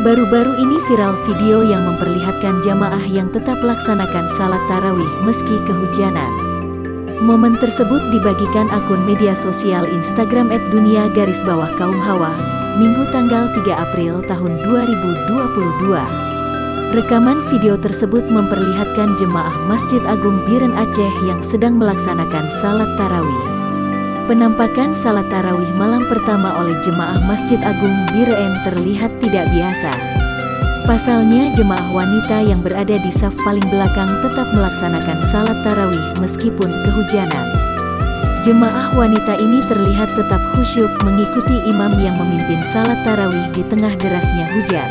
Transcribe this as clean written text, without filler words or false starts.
Baru-baru ini viral video yang memperlihatkan jamaah yang tetap melaksanakan salat tarawih meski kehujanan. Momen tersebut dibagikan akun media sosial Instagram @dunia_kaum_hawa, Minggu tanggal 3 April tahun 2022. Rekaman video tersebut memperlihatkan jemaah Masjid Agung Biren Aceh yang sedang melaksanakan salat tarawih. Penampakan salat tarawih malam pertama oleh jemaah Masjid Agung Biren terlihat tidak biasa. Pasalnya jemaah wanita yang berada di saf paling belakang tetap melaksanakan salat tarawih meskipun kehujanan. Jemaah wanita ini terlihat tetap khusyuk mengikuti imam yang memimpin salat tarawih di tengah derasnya hujan.